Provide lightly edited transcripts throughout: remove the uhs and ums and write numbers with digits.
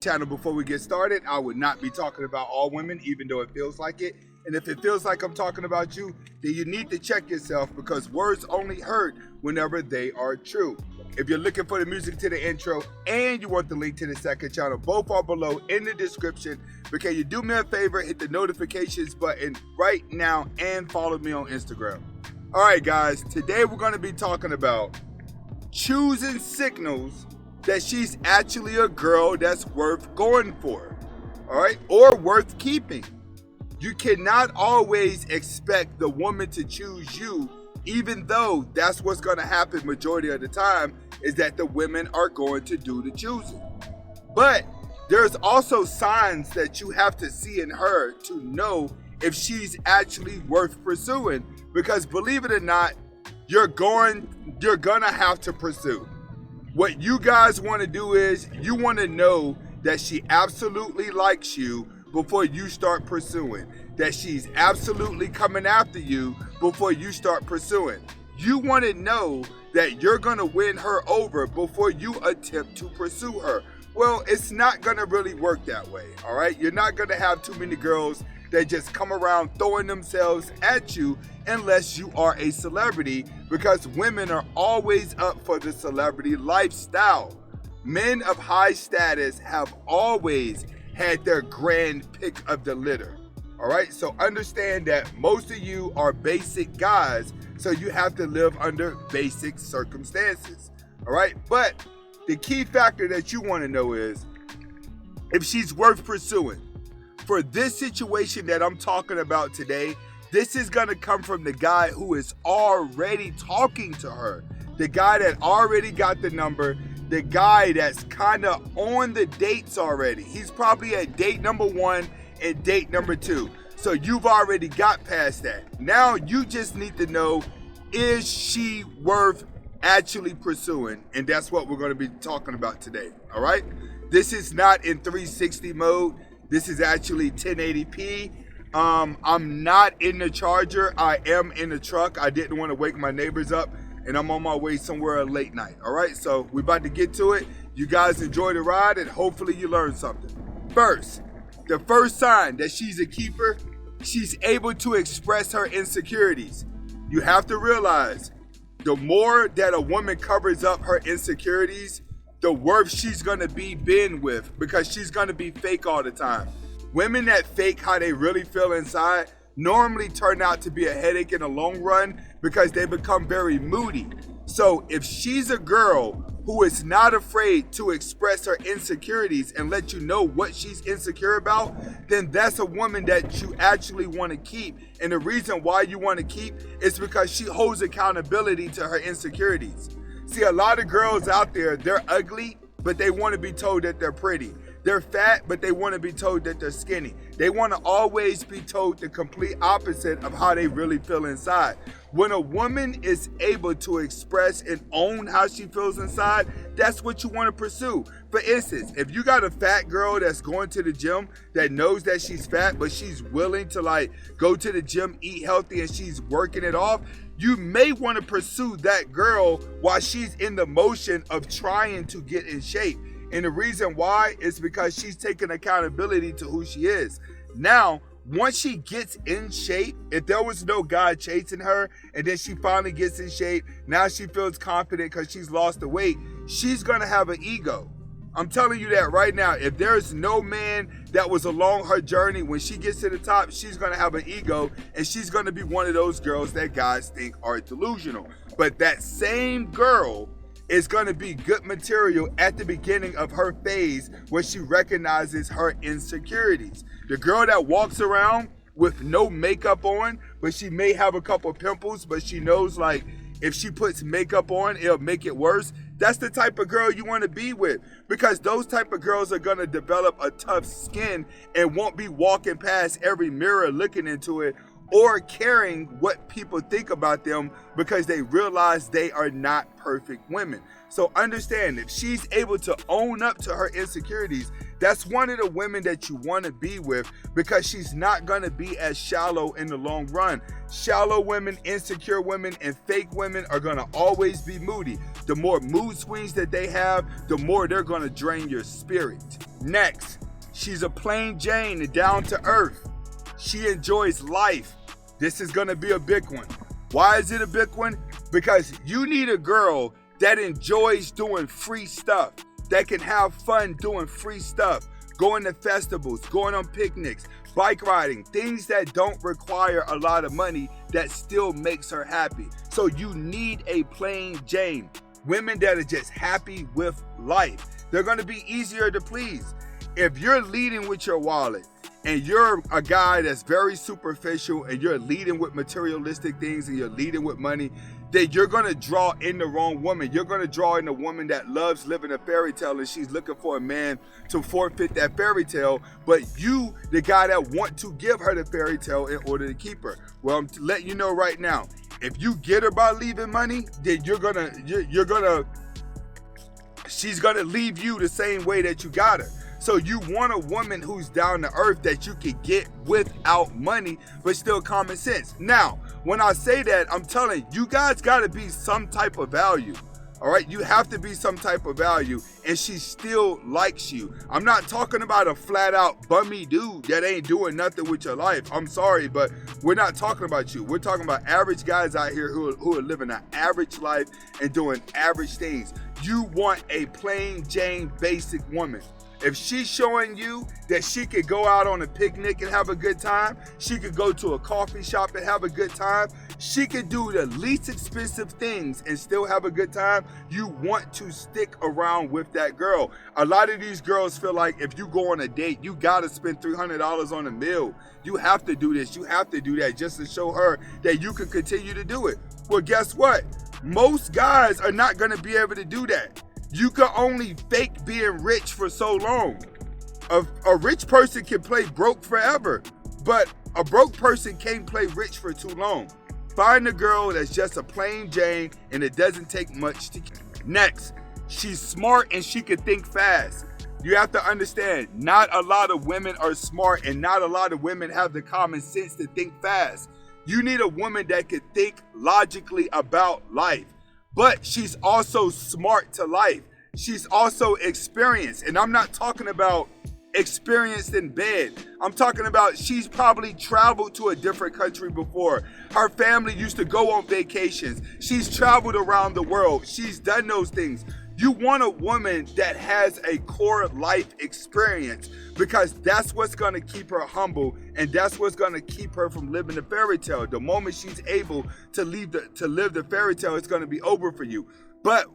Channel. Before we get started, I would not be talking about all women, even though it feels like it. And if it feels like I'm talking about you, then you need to check yourself, because words only hurt whenever they are true. If you're looking for the music to the intro and you want the link to the second channel, both are below in the description. But can you do me a favor, hit the notifications button right now and follow me on Instagram. All right, guys, today we're going to be talking about choosing signals that she's actually a girl that's worth going for, all right, or worth keeping. You cannot always expect the woman to choose you, even though that's what's going to happen majority of the time, is that the women are going to do the choosing. But there's also signs that you have to see in her to know if she's actually worth pursuing, because believe it or not, you're gonna have to pursue. What you guys want to do is you want to know that she absolutely likes you before you start pursuing, that she's absolutely coming after you before you start pursuing. You want to know that you're going to win her over before you attempt to pursue her. Well, it's not going to really work that way, all right? You're not going to have too many girls that just come around throwing themselves at you unless you are a celebrity, because women are always up for the celebrity lifestyle. Men of high status have always had their grand pick of the litter. All right, so understand that most of you are basic guys, so you have to live under basic circumstances. All right, but the key factor that you want to know is if she's worth pursuing. For this situation that I'm talking about today, this is going to come from the guy who is already talking to her, the guy that already got the number, the guy that's kind of on the dates already. He's probably at date number 1 and date number 2. So you've already got past that. Now you just need to know, is she worth actually pursuing? And that's what we're going to be talking about today. All right. This is not in 360 mode. This is actually 1080p. I'm not in the Charger. I am in the truck. I didn't want to wake my neighbors up, and I'm on my way somewhere late night. All right, so we're about to get to it. You guys enjoy the ride, and hopefully you learn something. First, the first sign that she's a keeper, she's able to express her insecurities. You have to realize, the more that a woman covers up her insecurities, the worse she's gonna be been with, because she's gonna be fake all the time. Women that fake how they really feel inside normally turn out to be a headache in the long run, because they become very moody. So if she's a girl who is not afraid to express her insecurities and let you know what she's insecure about, then that's a woman that you actually want to keep. And the reason why you want to keep is because she holds accountability to her insecurities. See, a lot of girls out there, they're ugly, but they want to be told that they're pretty. They're fat, but they want to be told that they're skinny. They want to always be told the complete opposite of how they really feel inside. When a woman is able to express and own how she feels inside, that's what you want to pursue. For instance, if you got a fat girl that's going to the gym that knows that she's fat, but she's willing to go to the gym, eat healthy, and she's working it off, you may want to pursue that girl while she's in the motion of trying to get in shape. And the reason why is because she's taking accountability to who she is. Now, once she gets in shape, if there was no guy chasing her and then she finally gets in shape, now she feels confident because she's lost the weight, she's going to have an ego. I'm telling you that right now. If there's no man that was along her journey, when she gets to the top, she's going to have an ego, and she's going to be one of those girls that guys think are delusional. But that same girl is going to be good material at the beginning of her phase where she recognizes her insecurities. The girl that walks around with no makeup on, but she may have a couple pimples, but she knows if she puts makeup on, it'll make it worse. That's the type of girl you want to be with, because those type of girls are going to develop a tough skin and won't be walking past every mirror looking into it, or caring what people think about them because they realize they are not perfect women. So understand, if she's able to own up to her insecurities, that's one of the women that you want to be with, because she's not going to be as shallow in the long run. Shallow women, insecure women, and fake women are going to always be moody. The more mood swings that they have, the more they're going to drain your spirit. Next, she's a plain Jane and down to earth. She enjoys life. This is going to be a big one. Why is it a big one? Because you need a girl that enjoys doing free stuff, that can have fun doing free stuff, going to festivals, going on picnics, bike riding, things that don't require a lot of money that still makes her happy. So you need a plain Jane. Women that are just happy with life. They're going to be easier to please. If you're leading with your wallet, and you're a guy that's very superficial, and you're leading with materialistic things, and you're leading with money, then you're going to draw in the wrong woman. You're going to draw in a woman that loves living a fairy tale, and she's looking for a man to forfeit that fairy tale, but you, the guy that want to give her the fairy tale in order to keep her. Well, I'm letting you know right now, if you get her by leaving money, then she's going to leave you the same way that you got her. So you want a woman who's down to earth, that you can get without money, but still common sense. Now, when I say that, I'm telling you guys got to be some type of value. All right, you have to be some type of value, and she still likes you. I'm not talking about a flat out bummy dude that ain't doing nothing with your life. I'm sorry, but we're not talking about you. We're talking about average guys out here who are living an average life and doing average things. You want a plain Jane basic woman. If she's showing you that she could go out on a picnic and have a good time, she could go to a coffee shop and have a good time, she could do the least expensive things and still have a good time, you want to stick around with that girl. A lot of these girls feel like if you go on a date, you gotta spend $300 on a meal. You have to do this, you have to do that, just to show her that you can continue to do it. Well, guess what? Most guys are not gonna be able to do that. You can only fake being rich for so long. A rich person can play broke forever, but a broke person can't play rich for too long. Find a girl that's just a plain Jane and it doesn't take much to. Next, she's smart and she can think fast. You have to understand, not a lot of women are smart, and not a lot of women have the common sense to think fast. You need a woman that can think logically about life. But she's also smart to life. She's also experienced. And I'm not talking about experienced in bed. I'm talking about she's probably traveled to a different country before. Her family used to go on vacations. She's traveled around the world. She's done those things. You want a woman that has a core life experience, because that's what's going to keep her humble, and that's what's going to keep her from living the fairy tale. The moment she's able to live the fairy tale, it's going to be over for you. But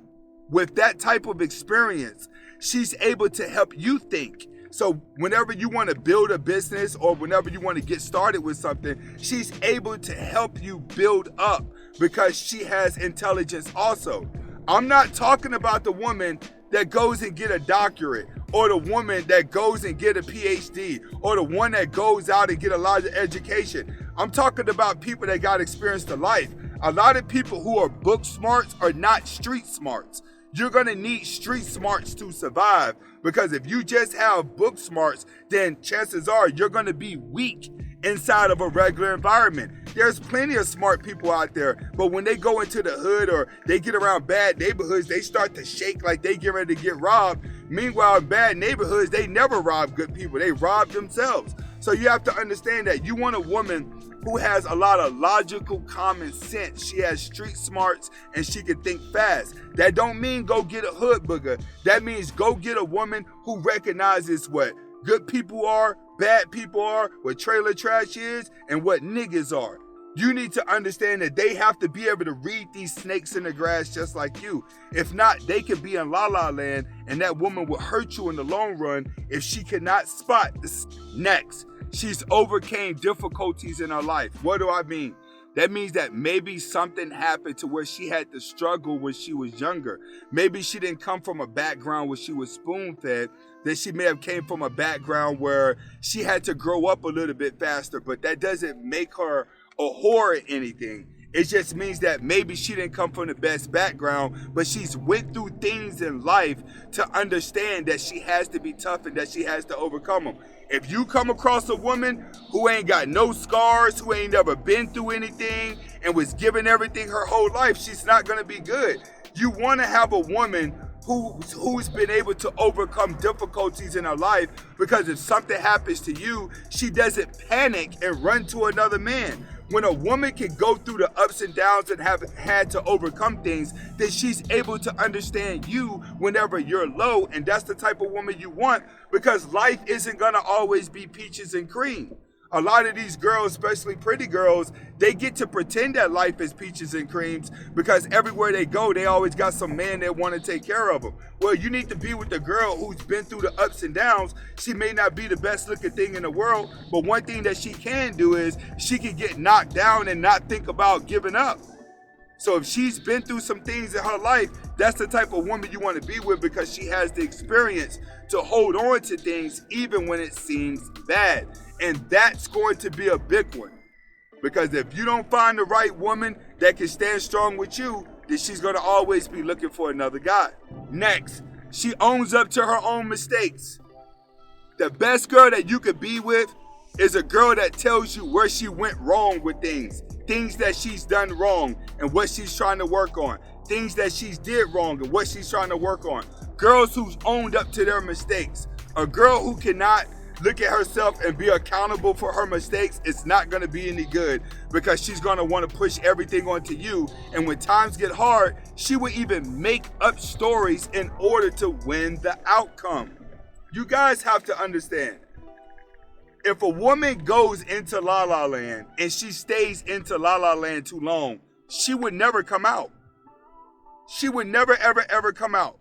with that type of experience, she's able to help you think. So whenever you want to build a business, or whenever you want to get started with something, she's able to help you build up, because she has intelligence also. I'm not talking about the woman that goes and get a doctorate, or the woman that goes and get a PhD, or the one that goes out and get a lot of education. I'm talking about people that got experience to life. A lot of people who are book smarts are not street smarts. You're going to need street smarts to survive, because if you just have book smarts, then chances are you're going to be weak inside of a regular environment. There's plenty of smart people out there, but when they go into the hood or they get around bad neighborhoods, they start to shake like they get ready to get robbed. Meanwhile, in bad neighborhoods, they never rob good people. They rob themselves. So you have to understand that you want a woman who has a lot of logical common sense. She has street smarts and she can think fast. That don't mean go get a hood booger. That means go get a woman who recognizes what good people are, bad people are, what trailer trash is, and what niggas are. You need to understand that they have to be able to read these snakes in the grass just like you. If not, they could be in La La Land, and that woman will hurt you in the long run if she cannot spot this. Next, she's overcame difficulties in her life. What do I mean? That means that maybe something happened to where she had to struggle when she was younger. Maybe she didn't come from a background where she was spoon-fed. That she may have came from a background where she had to grow up a little bit faster, but that doesn't make her a whore or anything. It just means that maybe she didn't come from the best background, but she's went through things in life to understand that she has to be tough and that she has to overcome them. If you come across a woman who ain't got no scars, who ain't never been through anything, and was given everything her whole life, she's not gonna be good. You wanna have a woman who's been able to overcome difficulties in her life, because if something happens to you, she doesn't panic and run to another man. When a woman can go through the ups and downs and have had to overcome things, then she's able to understand you whenever you're low, and that's the type of woman you want, because life isn't gonna always be peaches and cream. A lot of these girls, especially pretty girls, they get to pretend that life is peaches and creams because everywhere they go, they always got some man that want to take care of them. Well, you need to be with the girl who's been through the ups and downs. She may not be the best looking thing in the world, but one thing that she can do is she can get knocked down and not think about giving up. So if she's been through some things in her life, that's the type of woman you want to be with, because she has the experience to hold on to things even when it seems bad. And that's going to be a big one, because if you don't find the right woman that can stand strong with you, then she's going to always be looking for another guy. Next, she owns up to her own mistakes. The best girl that you could be with is a girl that tells you where she went wrong with things that she's done wrong and what she's trying to work on, things that she's did wrong and what she's trying to work on. Girls who's owned up to their mistakes. A girl who cannot look at herself and be accountable for her mistakes, it's not going to be any good, because she's going to want to push everything onto you. And when times get hard, she will even make up stories in order to win the outcome. You guys have to understand, if a woman goes into La La Land and she stays into La La Land too long, she would never come out. She would never, ever, ever come out.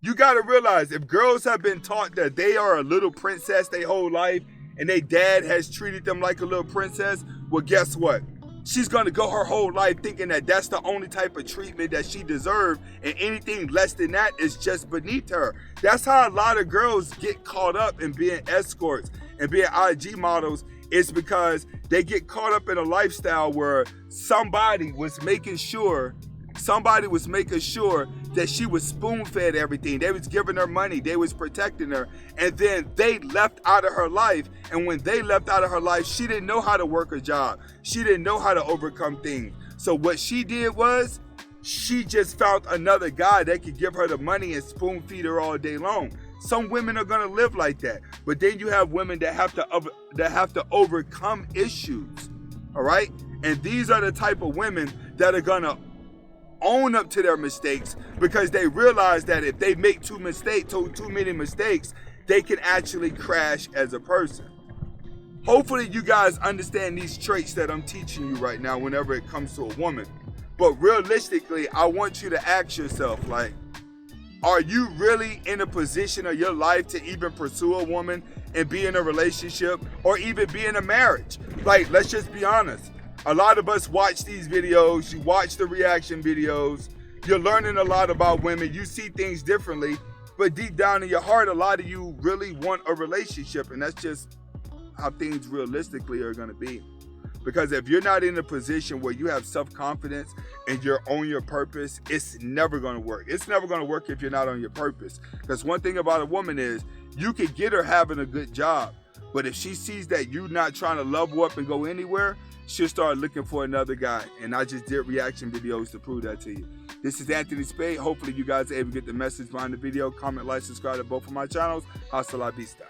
You got to realize, if girls have been taught that they are a little princess their whole life and their dad has treated them like a little princess, well, guess what? She's going to go her whole life thinking that that's the only type of treatment that she deserves, and anything less than that is just beneath her. That's how a lot of girls get caught up in being escorts and being IG models. It's because they get caught up in a lifestyle where somebody was making sure that she was spoon-fed everything. They was giving her money. They was protecting her. And then they left out of her life. And when they left out of her life, she didn't know how to work a job. She didn't know how to overcome things. So what she did was, she just found another guy that could give her the money and spoon-feed her all day long. Some women are gonna live like that. But then you have women that have to overcome issues. All right? And these are the type of women that are gonna own up to their mistakes, because they realize that if they make too many mistakes, they can actually crash as a person. Hopefully you guys understand these traits that I'm teaching you right now whenever it comes to a woman. But realistically, I want you to ask yourself, like, are you really in a position of your life to even pursue a woman and be in a relationship or even be in a marriage? Like, let's just be honest. A lot of us watch these videos, you watch the reaction videos, you're learning a lot about women, you see things differently, but deep down in your heart, a lot of you really want a relationship, and that's just how things realistically are gonna be. Because if you're not in a position where you have self-confidence and you're on your purpose, it's never gonna work. It's never gonna work if you're not on your purpose. Because one thing about a woman is, you could get her having a good job, but if she sees that you're not trying to level up and go anywhere, she'll start looking for another guy. And I just did reaction videos to prove that to you. This is Anthony Spade. Hopefully you guys are able to get the message behind the video. Comment, like, subscribe to both of my channels. Hasta la vista.